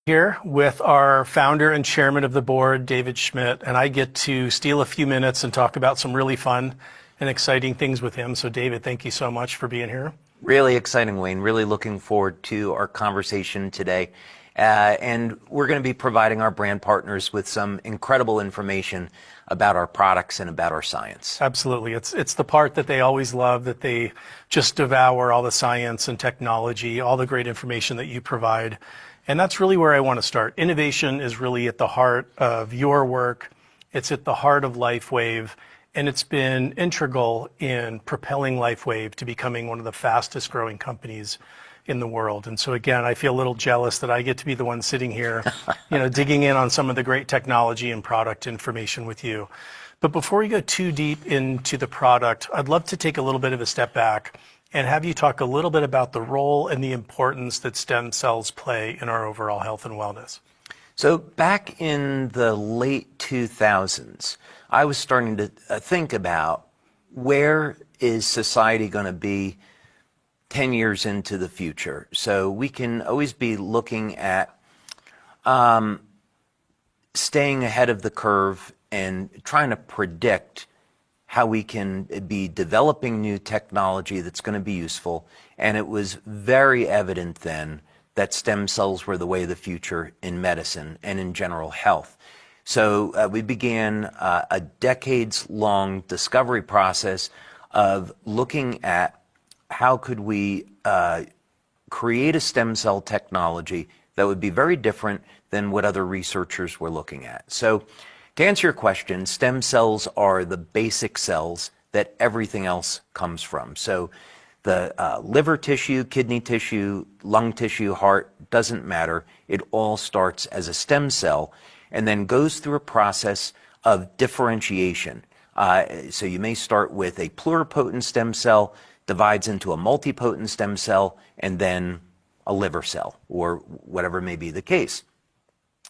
Here with our founder and chairman of the board, David Schmidt, and I get to steal a few minutes and talk about some really fun and exciting things with him. So David, thank you so much for being here. Really exciting, Wayne. Really looking forward to our conversation today. And we're going to be providing our brand partners with some incredible information about our products and about our science. Absolutely. It's the part that they always love, that they just devour all the science and technology, all the great information that you provide. And that's really where I want to start. Innovation is really at the heart of your work. It's at the heart of LifeWave, and it's been integral in propelling LifeWave to becoming one of the fastest growing companies in the world. And so again, I feel a little jealous that I get to be the one sitting here, digging in on some of the great technology and product information with you. But before we go too deep into the product, I'd love to take a little bit of a step back and have you talk a little bit about the role and the importance that stem cells play in our overall health and wellness. So back in the late 2000s, I was starting to think about where is society going to be 10 years into the future. So we can always be looking at staying ahead of the curve and trying to predict how we can be developing new technology that's going to be useful. And it was very evident then that stem cells were the way of the future in medicine and in general health. So we began a decades-long discovery process of looking at how could we create a stem cell technology that would be very different than what other researchers were looking at. So to answer your question, stem cells are the basic cells that everything else comes from. So the liver tissue, kidney tissue, lung tissue, heart, doesn't matter. It all starts as a stem cell and then goes through a process of differentiation. So you may start with a pluripotent stem cell, divides into a multipotent stem cell, and then a liver cell, or whatever may be the case.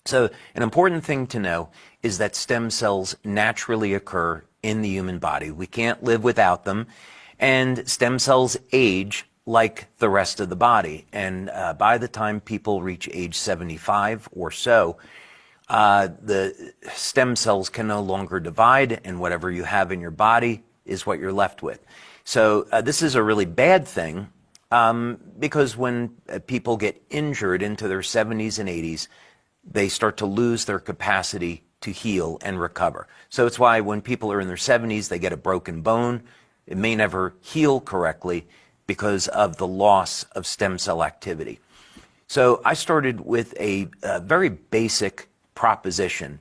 So an important thing to know is that stem cells naturally occur in the human body. We can't live without them. And stem cells age like the rest of the body. And by the time people reach age 75 or so, the stem cells can no longer divide, and whatever you have in your body is what you're left with. So this is a really bad thing because when people get injured into their 70s and 80s, they start to lose their capacity to heal and recover. So it's why when people are in their 70s, they get a broken bone. It may never heal correctly because of the loss of stem cell activity. So I started with a very basic proposition.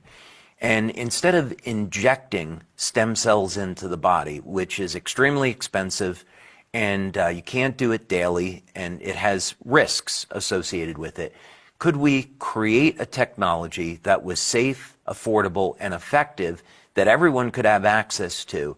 And instead of injecting stem cells into the body, which is extremely expensive, and you can't do it daily, and it has risks associated with it, could we create a technology that was safe, affordable, and effective that everyone could have access to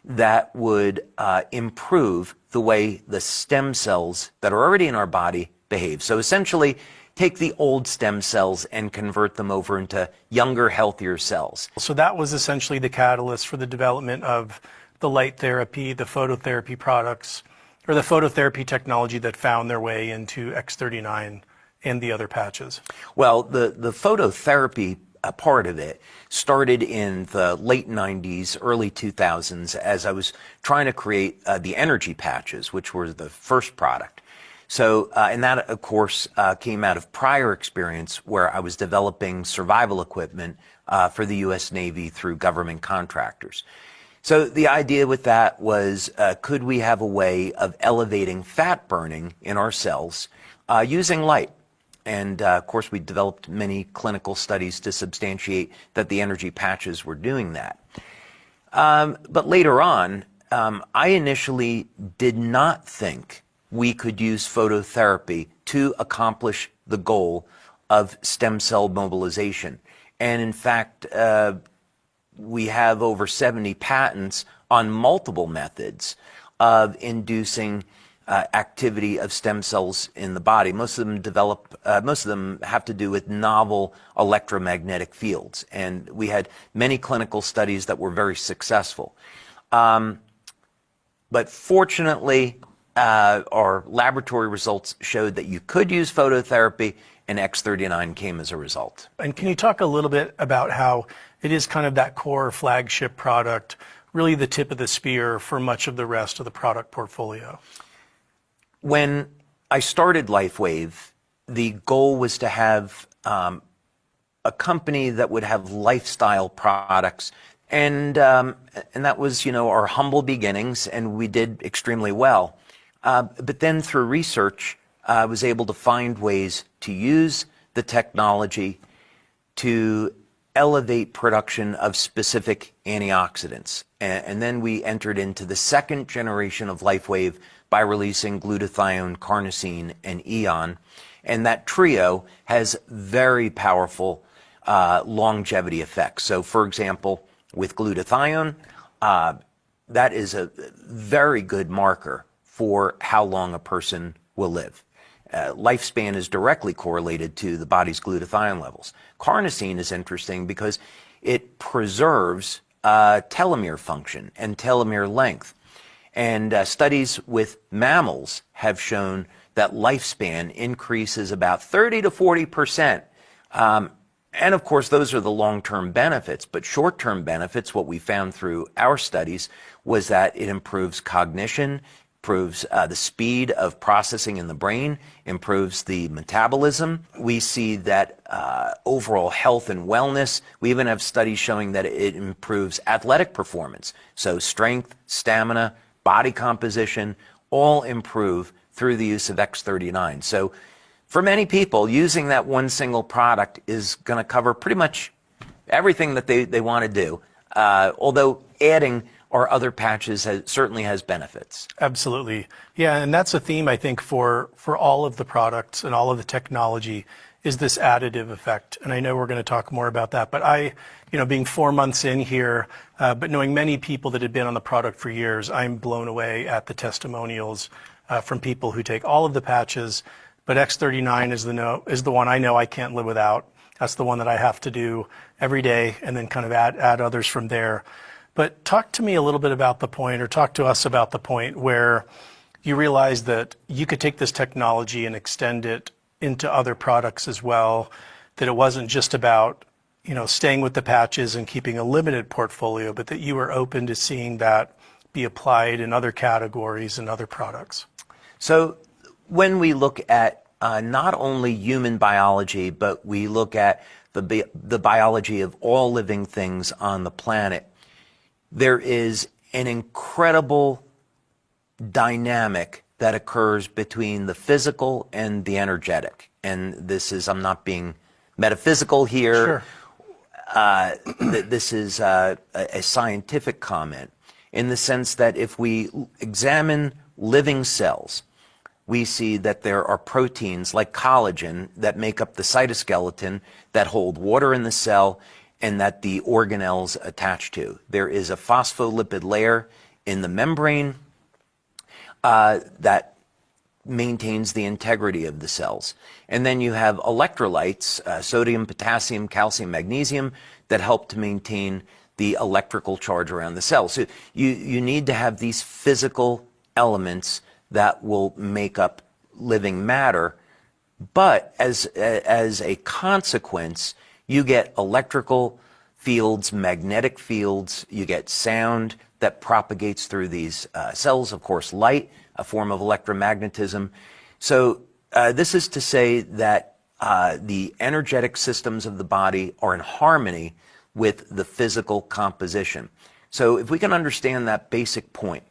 that would improve the way the stem cells that are already in our body behave? So essentially, take the old stem cells and convert them over into younger, healthier cells. So that was essentially the catalyst for the development of the light therapy, the phototherapy products, or the phototherapy technology that found their way into X39 and the other patches. Well, the phototherapy part of it started in the late 90s, early 2000s, as I was trying to create the energy patches, which were the first product. So, and that, of course, came out of prior experience where I was developing survival equipment for the U.S. Navy through government contractors. So the idea with that was, could we have a way of elevating fat burning in our cells using light? And of course, we developed many clinical studies to substantiate that the energy patches were doing that. But later on, I initially did not think we could use phototherapy to accomplish the goal of stem cell mobilization. And in fact, we have over 70 patents on multiple methods of inducing activity of stem cells in the body. Most of them have to do with novel electromagnetic fields, and we had many clinical studies that were very successful. But fortunately, our laboratory results showed that you could use phototherapy, and X39 came as a result. And can you talk a little bit about how it is kind of that core flagship product, really the tip of the spear for much of the rest of the product portfolio? When I started LifeWave, the goal was to have a company that would have lifestyle products, and that was, our humble beginnings, and we did extremely well. But then through research, I was able to find ways to use the technology to elevate production of specific antioxidants. And then we entered into the second generation of LifeWave by releasing glutathione, carnosine, and eon. And that trio has very powerful longevity effects. So, for example, with glutathione, that is a very good marker for how long a person will live. Lifespan is directly correlated to the body's glutathione levels. Carnosine is interesting because it preserves telomere function and telomere length. And studies with mammals have shown that lifespan increases about 30 to 40%. And of course, those are the long-term benefits. But short-term benefits, what we found through our studies was that it improves cognition, improves the speed of processing in the brain, improves the metabolism. We see that overall health and wellness. We even have studies showing that it improves athletic performance. So strength, stamina, body composition, all improve through the use of X39. So for many people, using that one single product is going to cover pretty much everything that they want to do, although adding or other patches certainly has benefits. Absolutely. Yeah, and that's a theme, I think, for all of the products and all of the technology is this additive effect. And I know we're going to talk more about that. But being 4 months in here, but knowing many people that had been on the product for years, I'm blown away at the testimonials from people who take all of the patches. But X39 is the one I know I can't live without. That's the one that I have to do every day and then kind of add others from there. But talk to me a little bit about the point, or talk to us about the point where you realized that you could take this technology and extend it into other products as well, that it wasn't just about, staying with the patches and keeping a limited portfolio, but that you were open to seeing that be applied in other categories and other products. So when we look at not only human biology, but we look at the biology of all living things on the planet, there is an incredible dynamic that occurs between the physical and the energetic. And this is, I'm not being metaphysical here. Sure. This is a scientific comment in the sense that if we examine living cells, we see that there are proteins like collagen that make up the cytoskeleton that hold water in the cell and that the organelles attach to. There is a phospholipid layer in the membrane that maintains the integrity of the cells. And then you have electrolytes, sodium, potassium, calcium, magnesium, that help to maintain the electrical charge around the cell. So you need to have these physical elements that will make up living matter. But as a consequence, you get electrical fields, magnetic fields, you get sound that propagates through these cells, of course, light, a form of electromagnetism. So this is to say that the energetic systems of the body are in harmony with the physical composition. So if we can understand that basic point,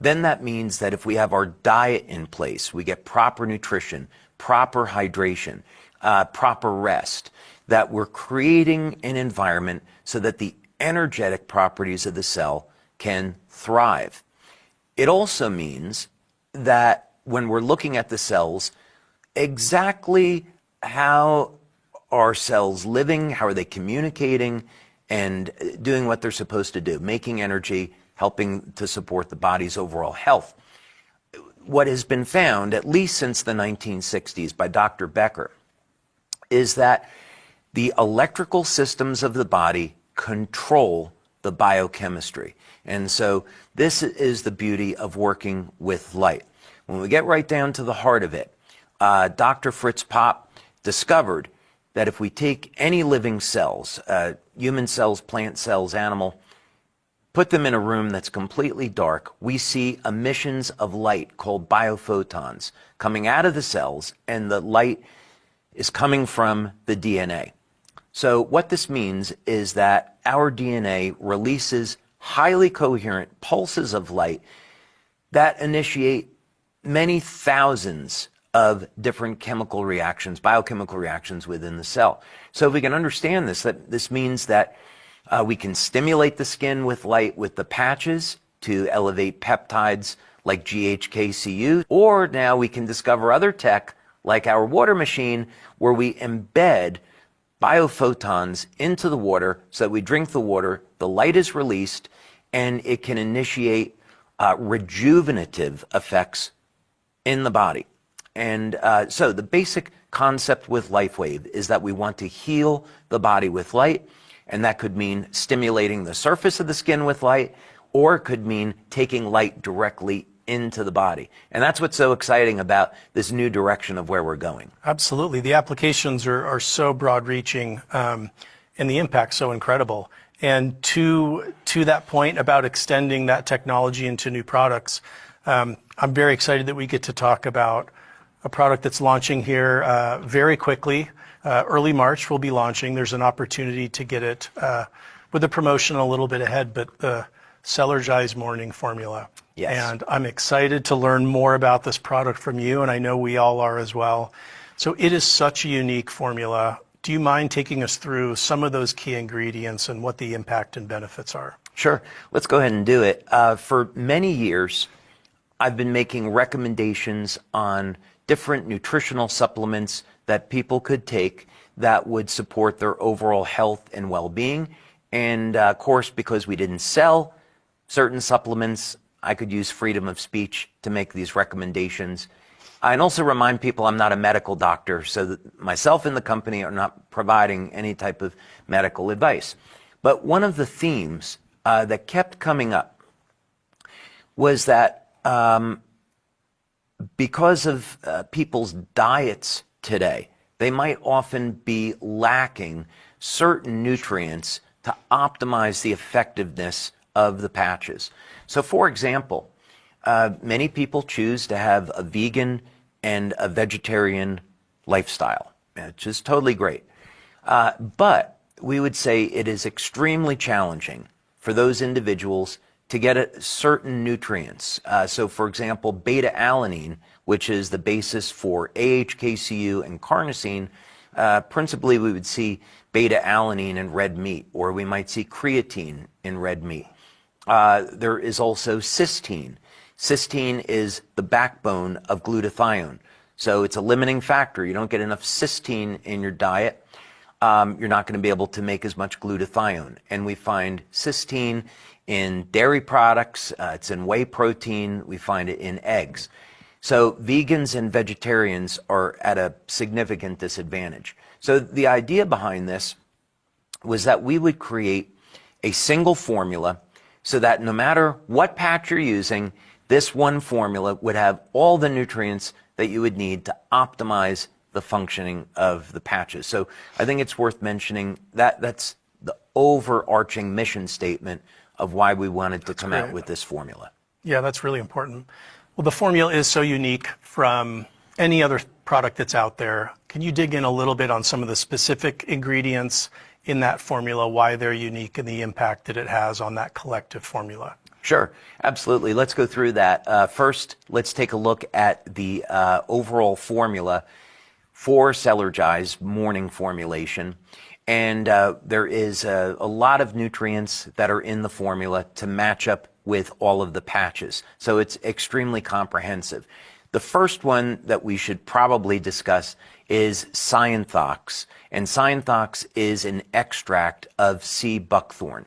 then that means that if we have our diet in place, we get proper nutrition, proper hydration, proper rest, that we're creating an environment so that the energetic properties of the cell can thrive. It also means that when we're looking at the cells, exactly how are cells living, how are they communicating, and doing what they're supposed to do, making energy, helping to support the body's overall health. What has been found, at least since the 1960s by Dr. Becker, is that the electrical systems of the body control the biochemistry. And so this is the beauty of working with light. When we get right down to the heart of it, Dr. Fritz Popp discovered that if we take any living cells, human cells, plant cells, animal, put them in a room that's completely dark, we see emissions of light called biophotons coming out of the cells, and the light is coming from the DNA. So what this means is that our DNA releases highly coherent pulses of light that initiate many thousands of different chemical reactions, biochemical reactions within the cell. So if we can understand this, that this means that we can stimulate the skin with light with the patches to elevate peptides like GHKCU, or now we can discover other tech like our water machine where we embed biophotons into the water so that we drink the water, the light is released, and it can initiate rejuvenative effects in the body. And so the basic concept with LifeWave is that we want to heal the body with light, and that could mean stimulating the surface of the skin with light, or it could mean taking light directly into the body. And that's what's so exciting about this new direction of where we're going. Absolutely. The applications are so broad-reaching, and the impact so incredible. And to that point about extending that technology into new products, I'm very excited that we get to talk about a product that's launching here very quickly. Early March we'll be launching. There's an opportunity to get it with the promotion a little bit ahead, but the Cellergize morning formula. Yes. And I'm excited to learn more about this product from you, and I know we all are as well. So it is such a unique formula. Do you mind taking us through some of those key ingredients and what the impact and benefits are? Sure. Let's go ahead and do it. For many years, I've been making recommendations on different nutritional supplements that people could take that would support their overall health and well-being. And of course, because we didn't sell certain supplements, I could use freedom of speech to make these recommendations. And also remind people I'm not a medical doctor, so that myself and the company are not providing any type of medical advice. But one of the themes that kept coming up was that because of people's diets today, they might often be lacking certain nutrients to optimize the effectiveness of the patches. So for example, many people choose to have a vegan and a vegetarian lifestyle, which is totally great. But we would say it is extremely challenging for those individuals to get certain nutrients. So for example, beta-alanine, which is the basis for AHKCU and carnosine, principally we would see beta-alanine in red meat, or we might see creatine in red meat. There is also cysteine. Cysteine is the backbone of glutathione. So it's a limiting factor. You don't get enough cysteine in your diet, you're not going to be able to make as much glutathione. And we find cysteine in dairy products, it's in whey protein, we find it in eggs. So vegans and vegetarians are at a significant disadvantage. So the idea behind this was that we would create a single formula so that no matter what patch you're using, this one formula would have all the nutrients that you would need to optimize the functioning of the patches. So I think it's worth mentioning that that's the overarching mission statement of why we wanted to come out with this formula. Yeah, that's really important. Well, the formula is so unique from any other product that's out there. Can you dig in a little bit on some of the specific ingredients in that formula, why they're unique, and the impact that it has on that collective formula? Sure, absolutely. Let's go through that. First, let's take a look at the overall formula for Cellergize morning formulation. And there is a lot of nutrients that are in the formula to match up with all of the patches. So it's extremely comprehensive. The first one that we should probably discuss is Cyanthocks. And Cyanthocks is an extract of sea buckthorn.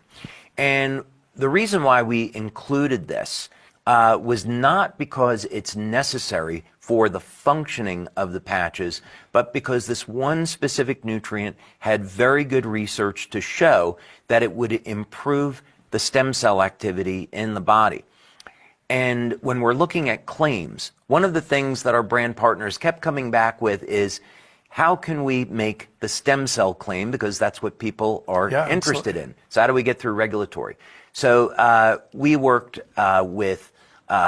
And the reason why we included this was not because it's necessary for the functioning of the patches, but because this one specific nutrient had very good research to show that it would improve the stem cell activity in the body. And when we're looking at claims, one of the things that our brand partners kept coming back with is, how can we make the stem cell claim, because that's what people are interested in. So how do we get through regulatory? So we worked with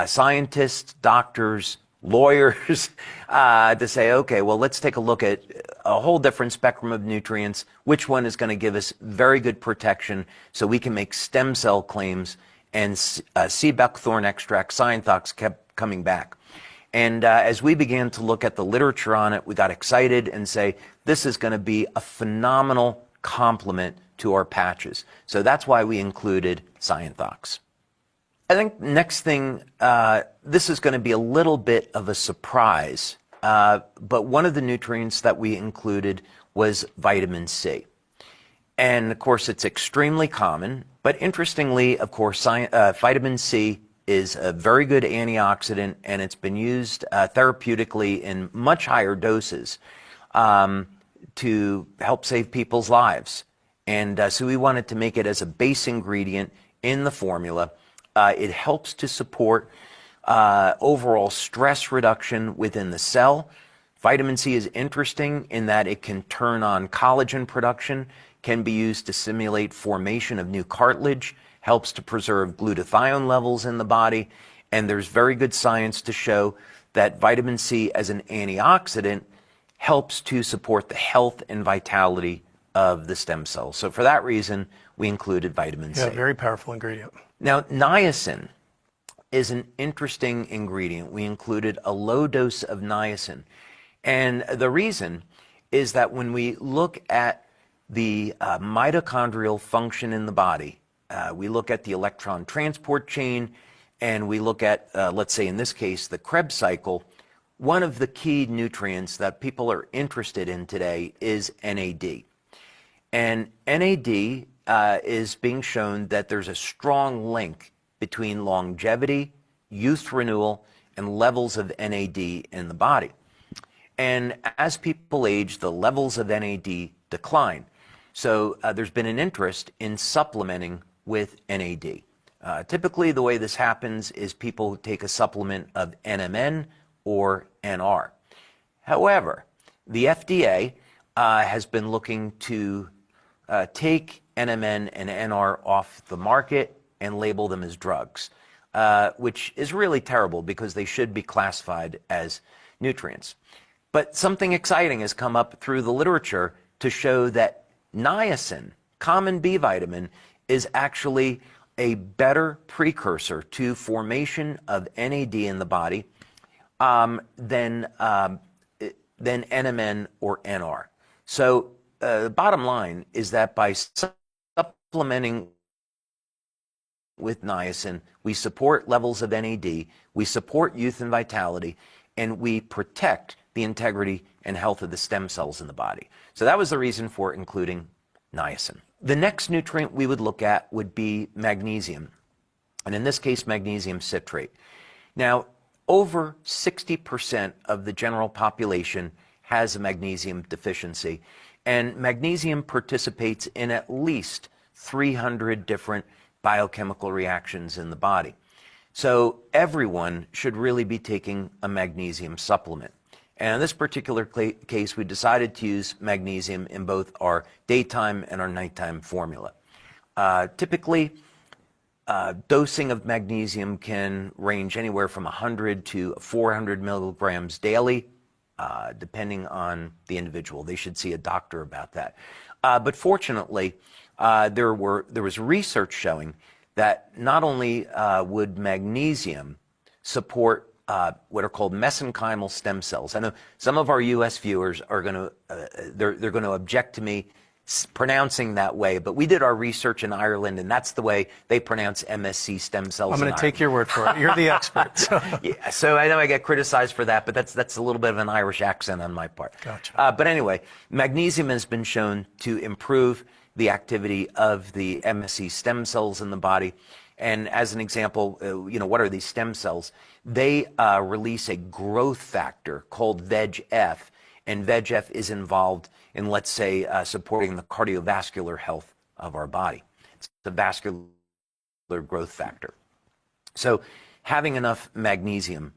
scientists, doctors, lawyers to say, okay, well, let's take a look at a whole different spectrum of nutrients. Which one is going to give us very good protection so we can make stem cell claims? And sea buckthorn extract, Cyantox, kept coming back. And as we began to look at the literature on it, we got excited and say, this is going to be a phenomenal complement to our patches. So that's why we included Cyantox. I think next thing, this is going to be a little bit of a surprise, but one of the nutrients that we included was vitamin C. And of course, it's extremely common, but interestingly, of course, vitamin C is a very good antioxidant, and it's been used therapeutically in much higher doses to help save people's lives. And so we wanted to make it as a base ingredient in the formula. It helps to support overall stress reduction within the cell. Vitamin C is interesting in that it can turn on collagen production, can be used to simulate formation of new cartilage, helps to preserve glutathione levels in the body, and there's very good science to show that vitamin C as an antioxidant helps to support the health and vitality of the stem cells. So for that reason, we included vitamin C. Yeah, very powerful ingredient. Now, niacin is an interesting ingredient. We included a low dose of niacin. And the reason is that when we look at the mitochondrial function in the body, we look at the electron transport chain, and we look at, let's say in this case, the Krebs cycle. One of the key nutrients that people are interested in today is NAD. And NAD is being shown that there's a strong link between longevity, youth renewal, and levels of NAD in the body. And as people age, the levels of NAD decline. So there's been an interest in supplementing with NAD. Typically, the way this happens is people take a supplement of NMN or NR. However, the FDA has been looking to take NMN and NR off the market and label them as drugs, which is really terrible because they should be classified as nutrients. But something exciting has come up through the literature to show that niacin, common B vitamin, is actually a better precursor to formation of NAD in the body than NMN or NR. So the bottom line is that by supplementing with niacin, we support levels of NAD, we support youth and vitality, and we protect the integrity and health of the stem cells in the body. So that was the reason for including niacin. The next nutrient we would look at would be magnesium, and in this case, magnesium citrate. Now, over 60% of the general population has a magnesium deficiency, and magnesium participates in at least 300 different biochemical reactions in the body. So everyone should really be taking a magnesium supplement. And in this particular case, we decided to use magnesium in both our daytime and our nighttime formula. Typically, dosing of magnesium can range anywhere from 100 to 400 milligrams daily, depending on the individual. They should see a doctor about that. But fortunately, there was research showing that not only would magnesium support what are called mesenchymal stem cells. I know some of our U.S. viewers are going to they're going to object to me pronouncing that way, but we did our research in Ireland, and that's the way they pronounce MSC stem cells. I'm going to take your word for it. You're the expert. So. Yeah, so I know I get criticized for that, but that's a little bit of an Irish accent on my part. Gotcha. But anyway, magnesium has been shown to improve the activity of the MSC stem cells in the body. And as an example, what are these stem cells? They release a growth factor called VEGF, and VEGF is involved in, let's say, supporting the cardiovascular health of our body. It's the vascular growth factor. So having enough magnesium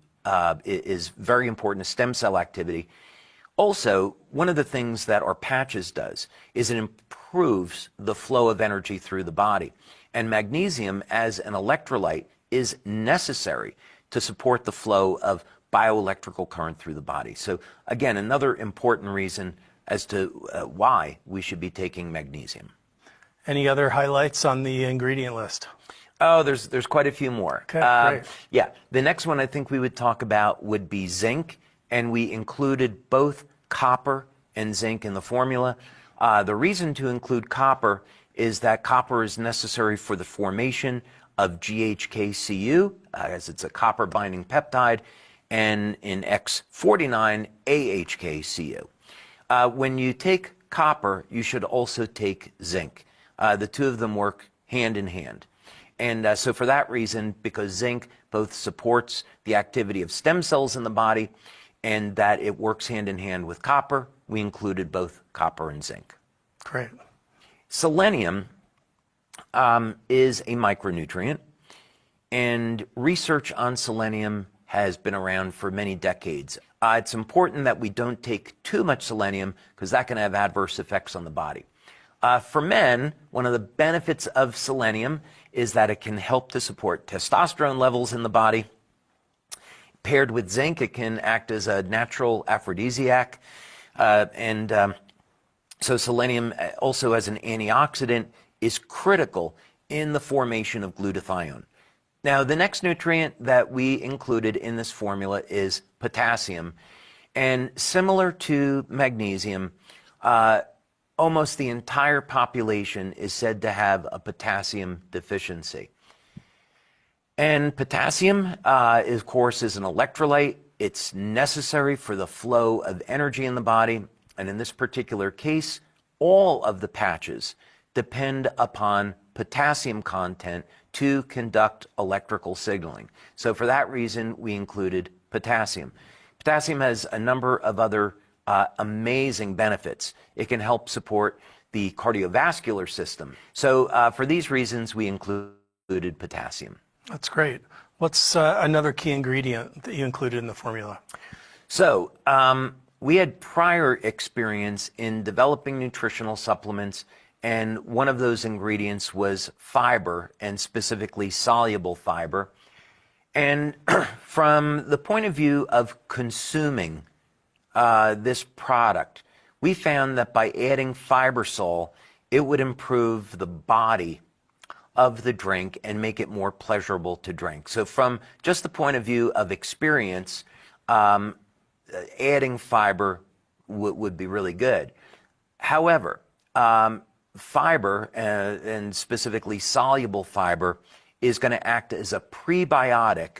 is very important to stem cell activity. Also, one of the things that our patches does is it improves the flow of energy through the body. And magnesium as an electrolyte is necessary to support the flow of bioelectrical current through the body. So again, another important reason as to why we should be taking magnesium. Any other highlights on the ingredient list? Oh, there's quite a few more. Okay, great. Yeah, the next one I think we would talk about would be zinc, and we included both copper and zinc in the formula. The reason to include copper is that copper is necessary for the formation of GHKCU, as it's a copper binding peptide, and in X49, AHKCU. When you take copper, you should also take zinc. The two of them work hand in hand. And so for that reason, because zinc both supports the activity of stem cells in the body and that it works hand in hand with copper, we included both copper and zinc. Great. Selenium is a micronutrient, and research on selenium has been around for many decades. It's important that we don't take too much selenium because that can have adverse effects on the body. For men, one of the benefits of selenium is that it can help to support testosterone levels in the body. Paired with zinc, it can act as a natural aphrodisiac. So selenium, also as an antioxidant, is critical in the formation of glutathione. Now, the next nutrient that we included in this formula is potassium. And similar to magnesium, almost the entire population is said to have a potassium deficiency. And potassium, of course, is an electrolyte. It's necessary for the flow of energy in the body. And in this particular case, all of the patches depend upon potassium content to conduct electrical signaling. So for that reason, we included potassium. Potassium has a number of other amazing benefits. It can help support the cardiovascular system. So for these reasons, we included potassium. That's great. What's another key ingredient that you included in the formula? So we had prior experience in developing nutritional supplements, and one of those ingredients was fiber, and specifically soluble fiber. And from the point of view of consuming this product, we found that by adding FiberSol, it would improve the body of the drink and make it more pleasurable to drink. So from just the point of view of experience, adding fiber would be really good. However, fiber, and specifically soluble fiber, is going to act as a prebiotic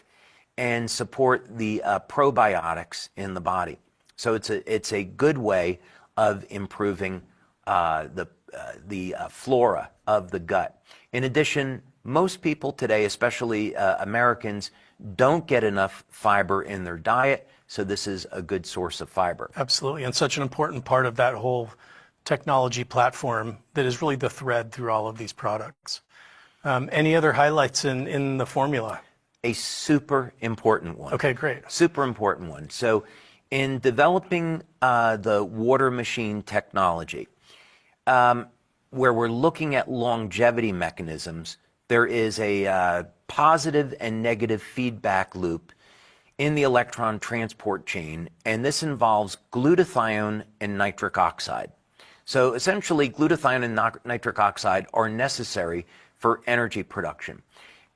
and support the probiotics in the body. So it's a good way of improving the flora of the gut. In addition, most people today, especially Americans, don't get enough fiber in their diet, so this is a good source of fiber. Absolutely, and such an important part of that whole technology platform that is really the thread through all of these products. Any other highlights in the formula? A super important one. Okay, great. Super important one. So in developing the water machine technology, where we're looking at longevity mechanisms, there is a positive and negative feedback loop in the electron transport chain, and this involves glutathione and nitric oxide. So essentially, glutathione and nitric oxide are necessary for energy production.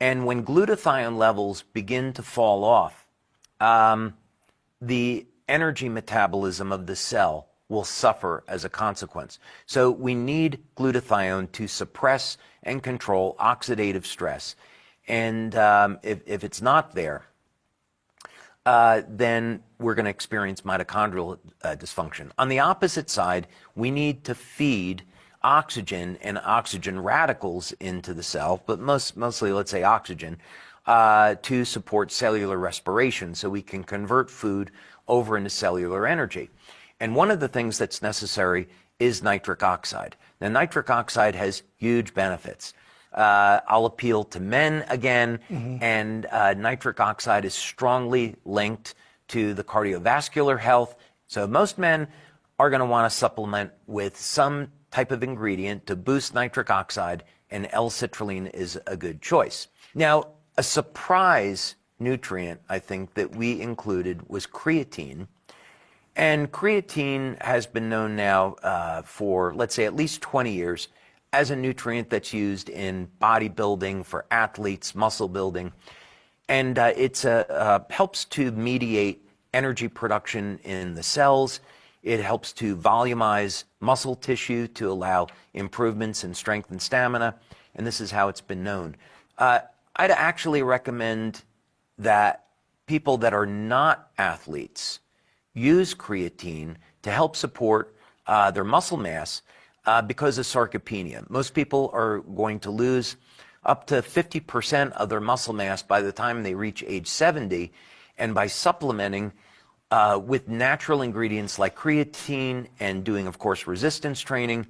And when glutathione levels begin to fall off, the energy metabolism of the cell will suffer as a consequence. So we need glutathione to suppress and control oxidative stress. And if it's not there, then we're going to experience mitochondrial dysfunction. On the opposite side, we need to feed oxygen and oxygen radicals into the cell, but mostly, let's say, oxygen, to support cellular respiration so we can convert food over into cellular energy. And one of the things that's necessary is nitric oxide. Now, nitric oxide has huge benefits. I'll appeal to men again, and nitric oxide is strongly linked to the cardiovascular health So most men are going to want to supplement with some type of ingredient to boost nitric oxide, and L-citrulline is a good choice. Now, a surprise nutrient, I think, that we included was creatine. And creatine has been known now for, let's say, at least 20 years as a nutrient that's used in bodybuilding for athletes, muscle building. And it helps to mediate energy production in the cells. It helps to volumize muscle tissue to allow improvements in strength and stamina. And this is how it's been known. I'd actually recommend that people that are not athletes use creatine to help support their muscle mass because of sarcopenia. Most people are going to lose up to 50% of their muscle mass by the time they reach age 70, and by supplementing with natural ingredients like creatine and doing, of course, resistance training,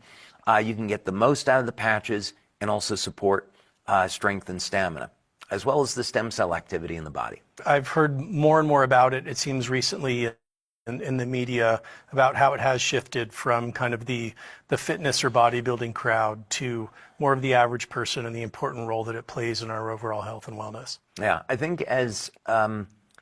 you can get the most out of the patches and also support strength and stamina, as well as the stem cell activity in the body. I've heard more and more about it. It seems recently in the media about how it has shifted from kind of the fitness or bodybuilding crowd to more of the average person and the important role that it plays in our overall health and wellness. Yeah, I think as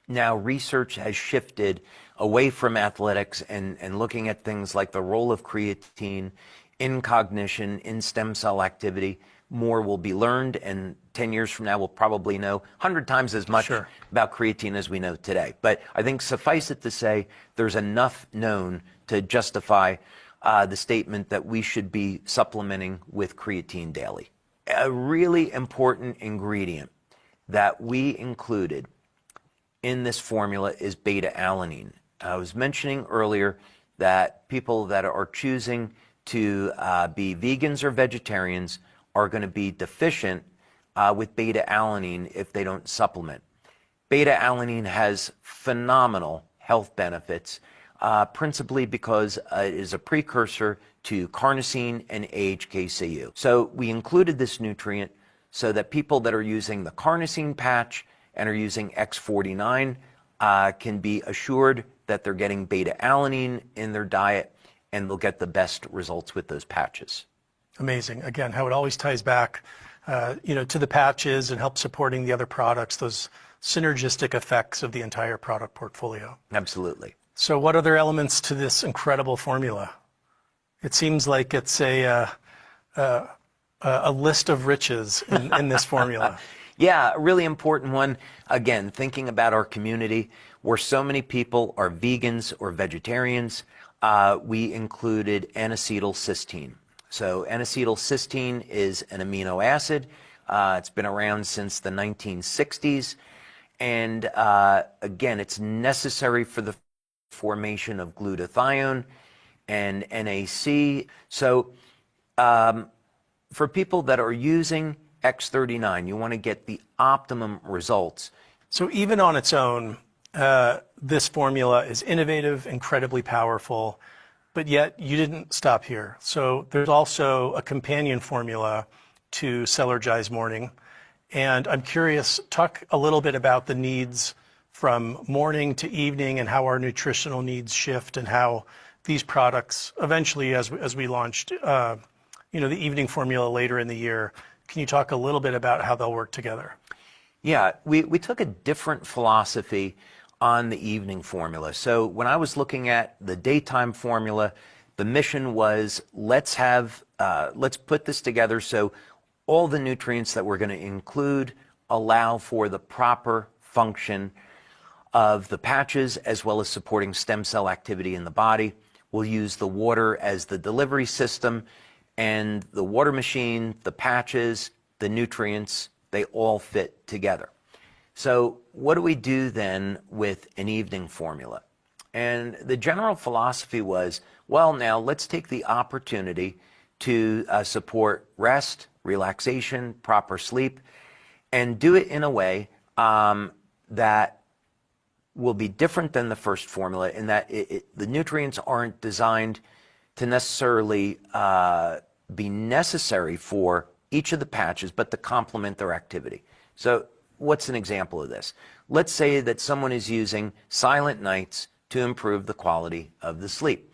now research has shifted away from athletics and looking at things like the role of creatine in cognition, in stem cell activity, more will be learned, and 10 years from now we'll probably know 100 times as much about creatine as we know today. But I think suffice it to say there's enough known to justify the statement that we should be supplementing with creatine daily. A really important ingredient that we included in this formula is beta-alanine. I was mentioning earlier that people that are choosing to be vegans or vegetarians are going to be deficient with beta-alanine if they don't supplement. Beta-alanine has phenomenal health benefits, principally because it is a precursor to carnosine and AHKCU. So we included this nutrient so that people that are using the carnosine patch and are using X49 can be assured that they're getting beta-alanine in their diet, and they'll get the best results with those patches. Amazing. Again, how it always ties back, to the patches and helps supporting the other products, those synergistic effects of the entire product portfolio. Absolutely. So what other elements to this incredible formula? It seems like it's a list of riches in this formula. Yeah, a really important one. Again, thinking about our community where so many people are vegans or vegetarians, we included N-acetylcysteine. So N-acetylcysteine is an amino acid. It's been around since the 1960s. And again, it's necessary for the formation of glutathione and NAC. So for people that are using X39, you want to get the optimum results. So even on its own, this formula is innovative, incredibly powerful, but yet you didn't stop here. So there's also a companion formula to Cellergize Morning. And I'm curious, talk a little bit about the needs from morning to evening and how our nutritional needs shift and how these products eventually, as we launched, the evening formula later in the year. Can you talk a little bit about how they'll work together? Yeah, we took a different philosophy on the evening formula. So when I was looking at the daytime formula, the mission was let's put this together so all the nutrients that we're going to include allow for the proper function of the patches as well as supporting stem cell activity in the body. We'll use the water as the delivery system, and the water machine, the patches, the nutrients, they all fit together. So what do we do then with an evening formula? And the general philosophy was, well, now let's take the opportunity to support rest, relaxation, proper sleep, and do it in a way that will be different than the first formula in that the nutrients aren't designed to necessarily be necessary for each of the patches, but to complement their activity. So what's an example of this? Let's say that someone is using Silent Nights to improve the quality of the sleep.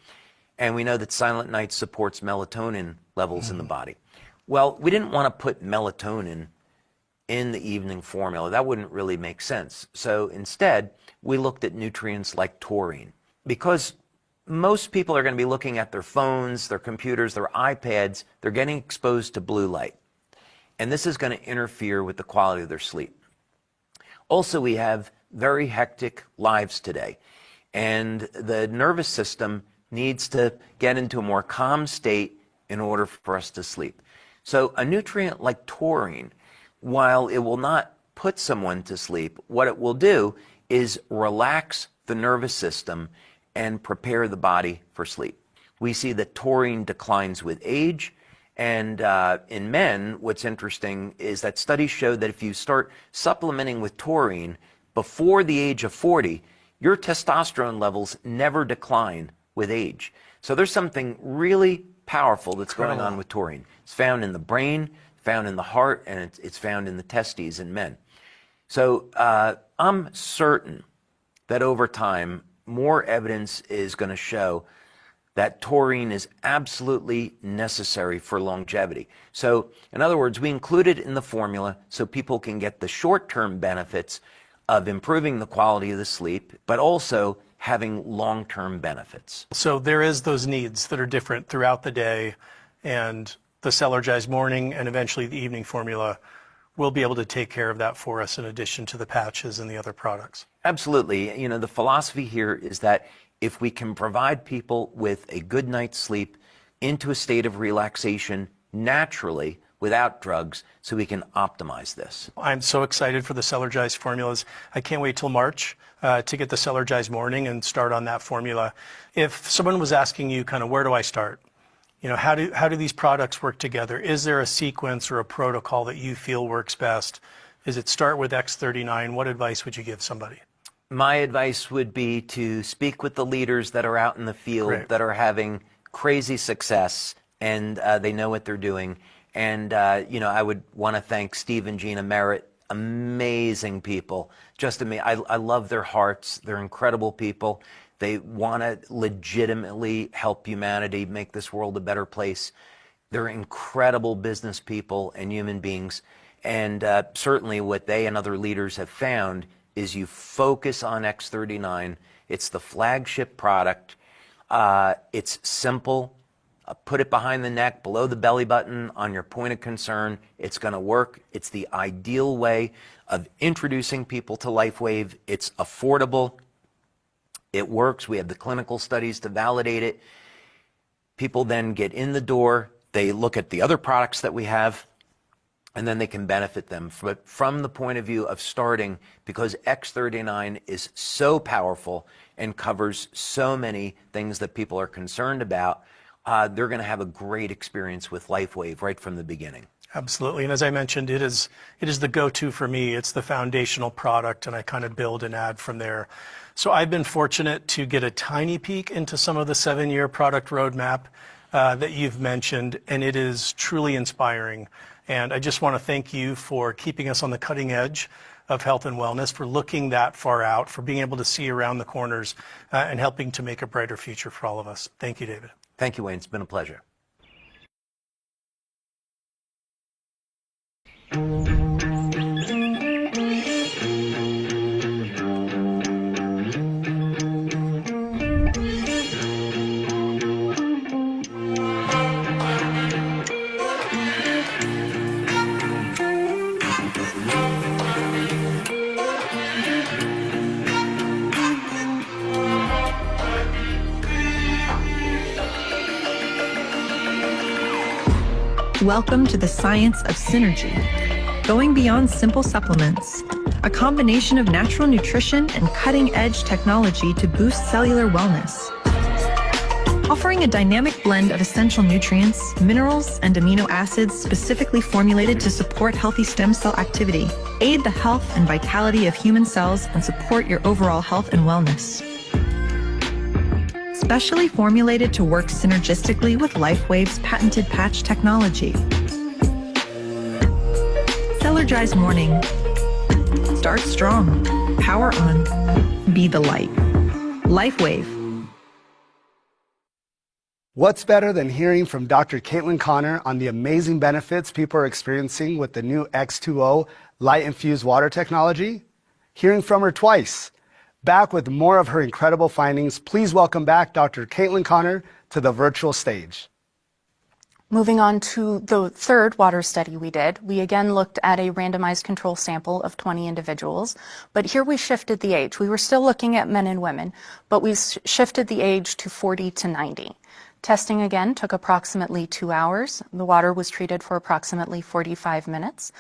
And we know that Silent Night supports melatonin levels in the body. Well, we didn't want to put melatonin in the evening formula. That wouldn't really make sense. So instead, we looked at nutrients like taurine. Because most people are going to be looking at their phones, their computers, their iPads, they're getting exposed to blue light. And this is going to interfere with the quality of their sleep. Also, we have very hectic lives today. And the nervous system needs to get into a more calm state in order for us to sleep. So a nutrient like taurine, while it will not put someone to sleep, what it will do is relax the nervous system and prepare the body for sleep. We see that taurine declines with age. And in men, what's interesting is that studies show that if you start supplementing with taurine before the age of 40, your testosterone levels never decline with age. So there's something really powerful that's going on with taurine. It's found in the brain, found in the heart, and it's found in the testes in men. So I'm certain that over time, more evidence is going to show that taurine is absolutely necessary for longevity. So in other words, we include it in the formula so people can get the short-term benefits of improving the quality of the sleep, but also having long-term benefits. So there is those needs that are different throughout the day, and the Cellergize morning and eventually the evening formula will be able to take care of that for us in addition to the patches and the other products. Absolutely. You know, the philosophy here is that if we can provide people with a good night's sleep into a state of relaxation naturally without drugs, so we can optimize this. I'm so excited for the Cellergize formulas. I can't wait till March to get the Cellergize morning and start on that formula. If someone was asking you kind of where do I start? You know, how do these products work together? Is there a sequence or a protocol that you feel works best? Is it start with X39? What advice would you give somebody? My advice would be to speak with the leaders that are out in the field that are having crazy success, and they know what they're doing. And, you know, I would want to thank Steve and Gina Merritt, amazing people. Just amazing. I love their hearts. They're incredible people. They want to legitimately help humanity, make this world a better place. They're incredible business people and human beings. And certainly what they and other leaders have found is you focus on X39. It's the flagship product. It's simple. Put it behind the neck, below the belly button, on your point of concern. It's going to work. It's the ideal way of introducing people to LifeWave. It's affordable. It works. We have the clinical studies to validate it. People then get in the door. They look at the other products that we have, and then they can benefit them. But from the point of view of starting, because X39 is so powerful and covers so many things that people are concerned about, they're going to have a great experience with LifeWave right from the beginning. Absolutely. And as I mentioned, it is the go-to for me. It's the foundational product, and I kind of build and add from there. So I've been fortunate to get a tiny peek into some of the 7-year product roadmap that you've mentioned, and it is truly inspiring. And I just want to thank you for keeping us on the cutting edge of health and wellness, for looking that far out, for being able to see around the corners, and helping to make a brighter future for all of us. Thank you, David. Thank you, Wayne. It's been a pleasure. Welcome to the science of synergy, going beyond simple supplements, a combination of natural nutrition and cutting-edge technology to boost cellular wellness. Offering a dynamic blend of essential nutrients, minerals, and amino acids specifically formulated to support healthy stem cell activity, aid the health and vitality of human cells, and support your overall health and wellness. Specially formulated to work synergistically with LifeWave's patented patch technology. Cellergize morning. Start strong. Power on. Be the light. LifeWave. What's better than hearing from Dr. Caitlin Connor on the amazing benefits people are experiencing with the new X2O light-infused water technology? Hearing from her twice. Back with more of her incredible findings, please welcome back Dr. Caitlin Connor to the virtual stage. Moving on to the third water study we did, we again looked at a randomized control sample of 20 individuals, but here we shifted the age. We were still looking at men and women, but we shifted the age to 40 to 90. Testing again took approximately 2 hours. The water was treated for approximately 45 minutes.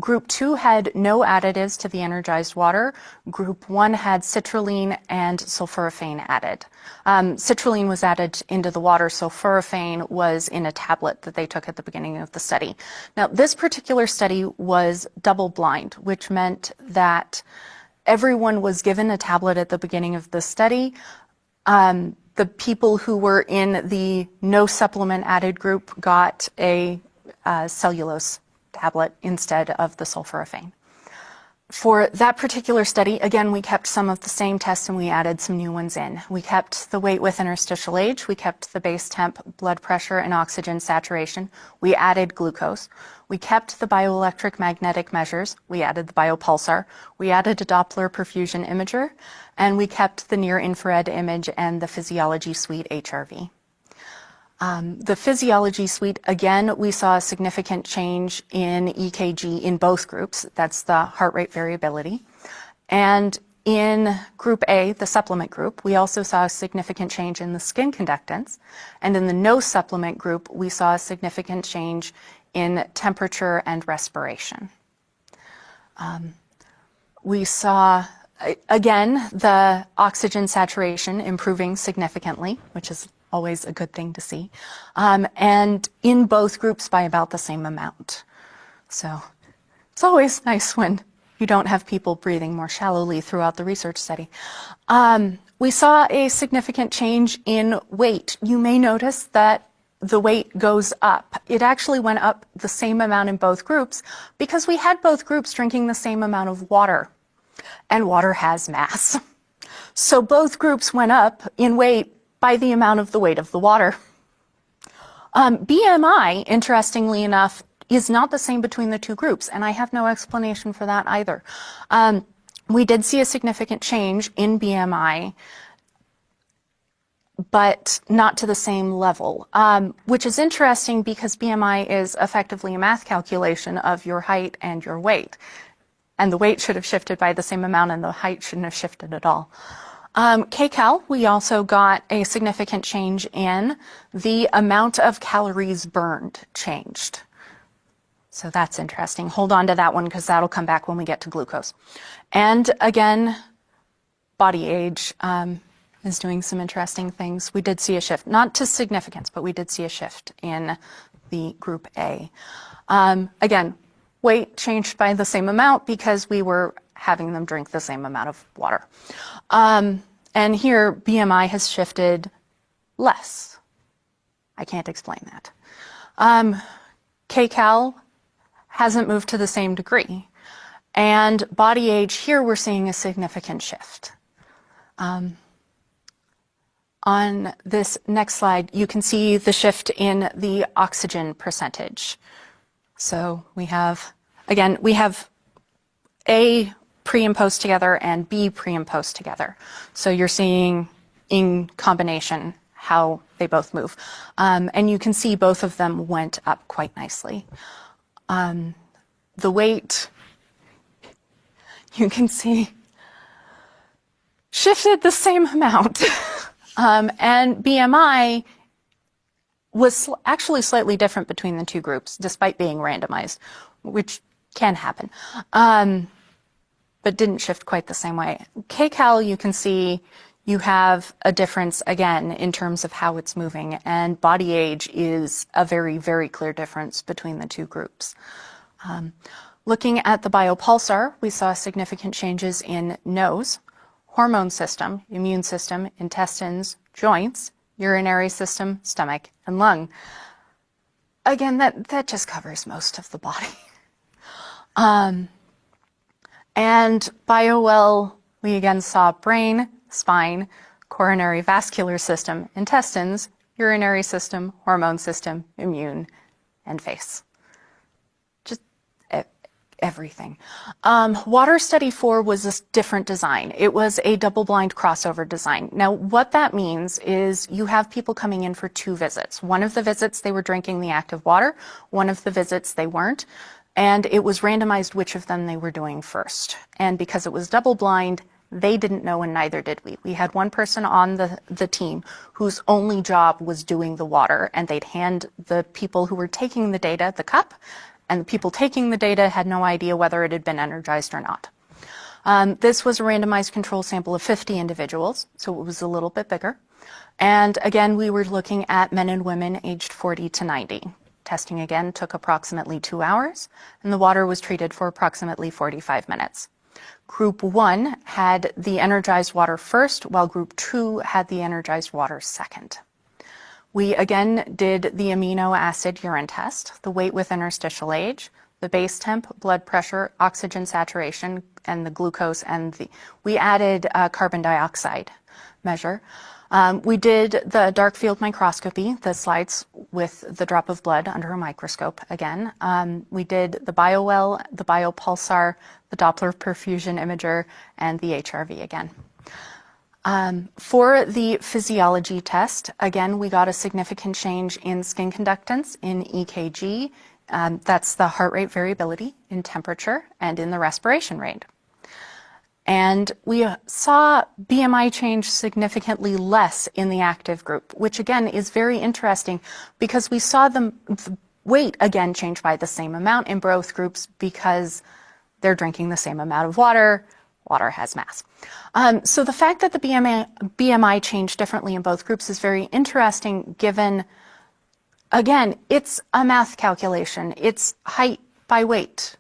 Group 2 had no additives to the energized water. Group 1 had citrulline and sulforaphane added. Citrulline was added into the water, sulforaphane was in a tablet that they took at the beginning of the study. Now, this particular study was double blind, which meant that everyone was given a tablet at the beginning of the study. The people who were in the no supplement added group got a cellulose tablet instead of the sulforaphane. For that particular study, again, we kept some of the same tests and we added some new ones in. We kept the weight with interstitial age, we kept the base temp, blood pressure, and oxygen saturation. We added glucose. We kept the bioelectric magnetic measures. We added the biopulsar. We added a Doppler perfusion imager, and we kept the near infrared image and the physiology suite HRV. The physiology suite, again, we saw a significant change in EKG in both groups. That's the heart rate variability. And in group A, the supplement group, we also saw a significant change in the skin conductance. And in the no supplement group, we saw a significant change in temperature and respiration. We saw, again, the oxygen saturation improving significantly, which is always a good thing to see, and in both groups by about the same amount. So it's always nice when you don't have people breathing more shallowly throughout the research study. We saw a significant change in weight. You may notice that the weight goes up. It actually went up the same amount in both groups because we had both groups drinking the same amount of water, and water has mass. So both groups went up in weight by the amount of the weight of the water. BMI, interestingly enough, is not the same between the two groups, and I have no explanation for that either. We did see a significant change in BMI, but not to the same level, which is interesting because BMI is effectively a math calculation of your height and your weight. And the weight should have shifted by the same amount and the height shouldn't have shifted at all. kcal, we also got a significant change in the amount of calories burned changed. So that's interesting. Hold on to that one because that'll come back when we get to glucose. And again, body age is doing some interesting things. We did see a shift, not to significance, but we did see a shift in the group A. Again, weight changed by the same amount because we were having them drink the same amount of water. And here, BMI has shifted less. I can't explain that. kcal hasn't moved to the same degree. And body age, here we're seeing a significant shift. On this next slide, you can see the shift in the oxygen percentage. So we have, again, we have A pre and post together and B pre and post together. So you're seeing in combination how they both move. And you can see both of them went up quite nicely. The weight, you can see, shifted the same amount. And BMI was actually slightly different between the two groups, despite being randomized, which can happen, but didn't shift quite the same way. kcal, you can see you have a difference, again, in terms of how it's moving, and body age is a very, very clear difference between the two groups. Looking at the biopulsar, we saw significant changes in nose, hormone system, immune system, intestines, joints, urinary system, stomach, and lung. Again, that just covers most of the body. And biowell, we again saw brain, spine, coronary vascular system, intestines, urinary system, hormone system, immune, and face. Just everything. Water Study 4 was a different design. It was a double-blind crossover design. Now, what that means is you have people coming in for 2 visits. One of the visits, they were drinking the active water. One of the visits, they weren't. And it was randomized which of them they were doing first. And because it was double-blind, they didn't know, and neither did we. We had one person on the team whose only job was doing the water, and they'd hand the people who were taking the data the cup, and the people taking the data had no idea whether it had been energized or not. This was a randomized control sample of 50 individuals, so it was a little bit bigger. And again, we were looking at men and women aged 40 to 90. Testing again took approximately 2 hours, and the water was treated for approximately 45 minutes. Group 1 had the energized water first, while Group 2 had the energized water second. We again did the amino acid urine test, the weight with interstitial age, the base temp, blood pressure, oxygen saturation, and the glucose, and we added a carbon dioxide measure. We did the dark field microscopy, the slides with the drop of blood under a microscope again. We did the BioWell, the BioPulsar, the Doppler perfusion imager, and the HRV again. For the physiology test, again, we got a significant change in skin conductance, in EKG, that's the heart rate variability, in temperature, and in the respiration rate. And we saw BMI change significantly less in the active group, which again is very interesting because we saw the weight again change by the same amount in both groups because they're drinking the same amount of water. Water has mass. So the fact that the BMI changed differently in both groups is very interesting given, again, it's a math calculation. It's height by weight.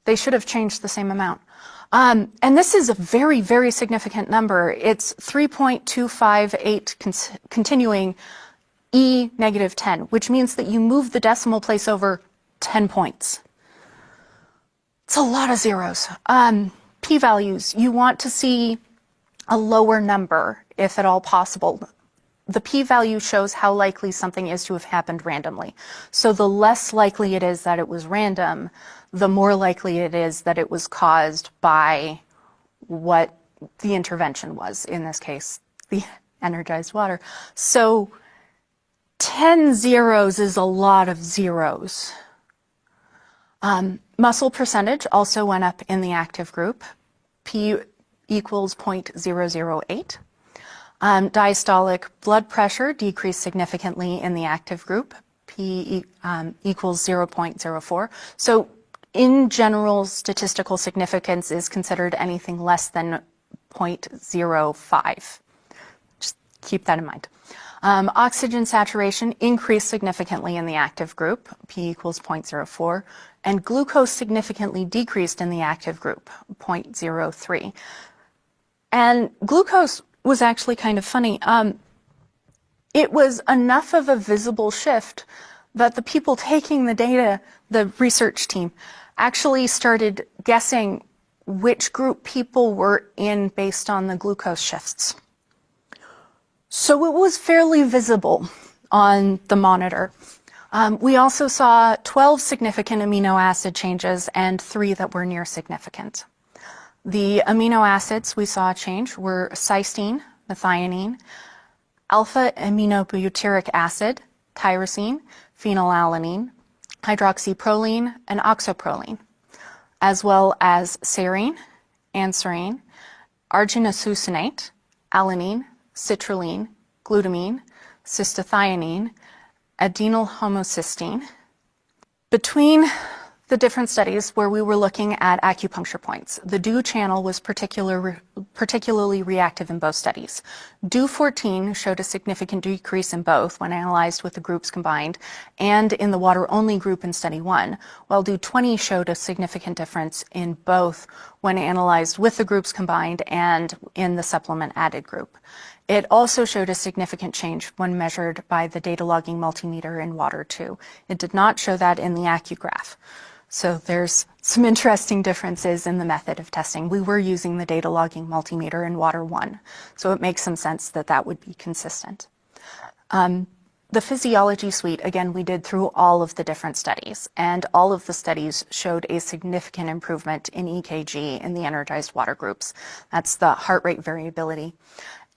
They should have changed the same amount. And this is a very, very significant number. It's 3.258 continuing E negative 10, which means that you move the decimal place over 10 points. It's a lot of zeros. P-values, you want to see a lower number, if at all possible. The p-value shows how likely something is to have happened randomly. So the less likely it is that it was random, the more likely it is that it was caused by what the intervention was, in this case, the energized water. So 10 zeros is a lot of zeros. Muscle percentage also went up in the active group. P equals 0.008. Diastolic blood pressure decreased significantly in the active group. P equals 0.04. So in general, statistical significance is considered anything less than 0.05. Just keep that in mind. Oxygen saturation increased significantly in the active group, P equals 0.04, and glucose significantly decreased in the active group, 0.03. And glucose was actually kind of funny. It was enough of a visible shift that the people taking the data, the research team, actually started guessing which group people were in based on the glucose shifts. So it was fairly visible on the monitor. We also saw 12 significant amino acid changes and 3 that were near significant. The amino acids we saw change were cysteine, methionine, alpha aminobutyric acid, tyrosine, phenylalanine, hydroxyproline, and oxoproline, as well as serine, anserine, arginasuccinate, alanine, citrulline, glutamine, cystathionine, adenyl homocysteine. Between the different studies where we were looking at acupuncture points, the DO channel was particularly reactive in both studies. DO 14 showed a significant decrease in both when analyzed with the groups combined and in the water-only group in study 1, while DO 20 showed a significant difference in both when analyzed with the groups combined and in the supplement added group. It also showed a significant change when measured by the data logging multimeter in water 2. It did not show that in the AccuGraph. So there's some interesting differences in the method of testing. We were using the data logging multimeter in water 1, so it makes some sense that that would be consistent. The physiology suite, again, we did through all of the different studies, and all of the studies showed a significant improvement in EKG in the energized water groups. That's the heart rate variability.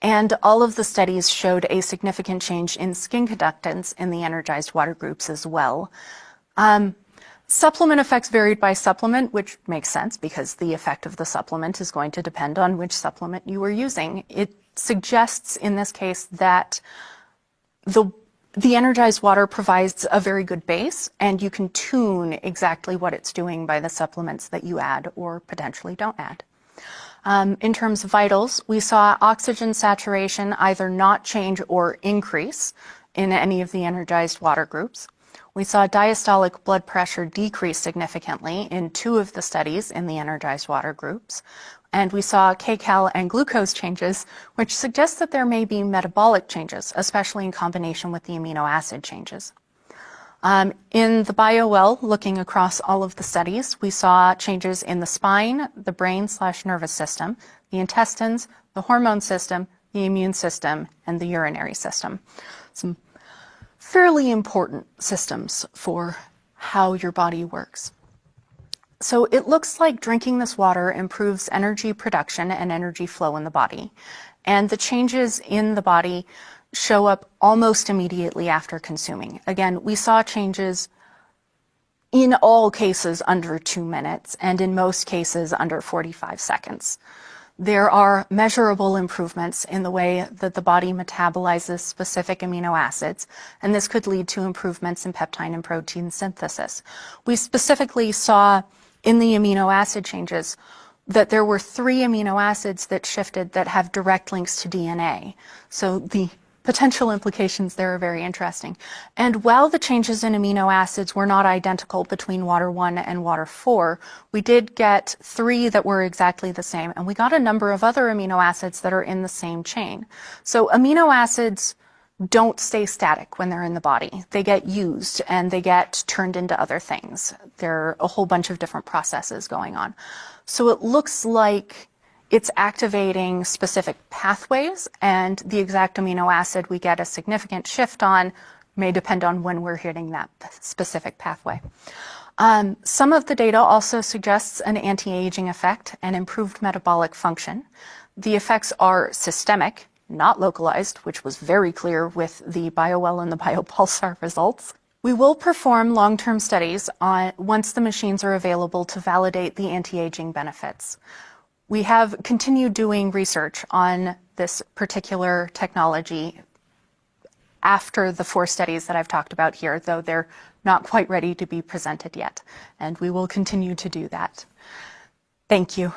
And all of the studies showed a significant change in skin conductance in the energized water groups as well. Supplement effects varied by supplement, which makes sense because the effect of the supplement is going to depend on which supplement you are using. It suggests in this case that the energized water provides a very good base, and you can tune exactly what it's doing by the supplements that you add or potentially don't add. In terms of vitals, we saw oxygen saturation either not change or increase in any of the energized water groups. We saw diastolic blood pressure decrease significantly in 2 of the studies in the energized water groups. And we saw kcal and glucose changes, which suggests that there may be metabolic changes, especially in combination with the amino acid changes. In the BioWell, looking across all of the studies, we saw changes in the spine, the brain/nervous system, the intestines, the hormone system, the immune system, and the urinary system. Some fairly important systems for how your body works. So it looks like drinking this water improves energy production and energy flow in the body. And the changes in the body show up almost immediately after consuming. Again, we saw changes in all cases under 2 minutes, and in most cases under 45 seconds. There are measurable improvements in the way that the body metabolizes specific amino acids, and this could lead to improvements in peptide and protein synthesis. We specifically saw in the amino acid changes that there were 3 amino acids that shifted that have direct links to DNA. So the potential implications there are very interesting. And while the changes in amino acids were not identical between water 1 and water 4, we did get 3 that were exactly the same, and we got a number of other amino acids that are in the same chain. So amino acids don't stay static when they're in the body. They get used and they get turned into other things. There are a whole bunch of different processes going on. So it looks like it's activating specific pathways, and the exact amino acid we get a significant shift on may depend on when we're hitting that specific pathway. Some of the data also suggests an anti-aging effect and improved metabolic function. The effects are systemic, not localized, which was very clear with the BioWell and the BioPulsar results. We will perform long-term studies once the machines are available to validate the anti-aging benefits. We have continued doing research on this particular technology after the 4 studies that I've talked about here, though they're not quite ready to be presented yet, and we will continue to do that. Thank you.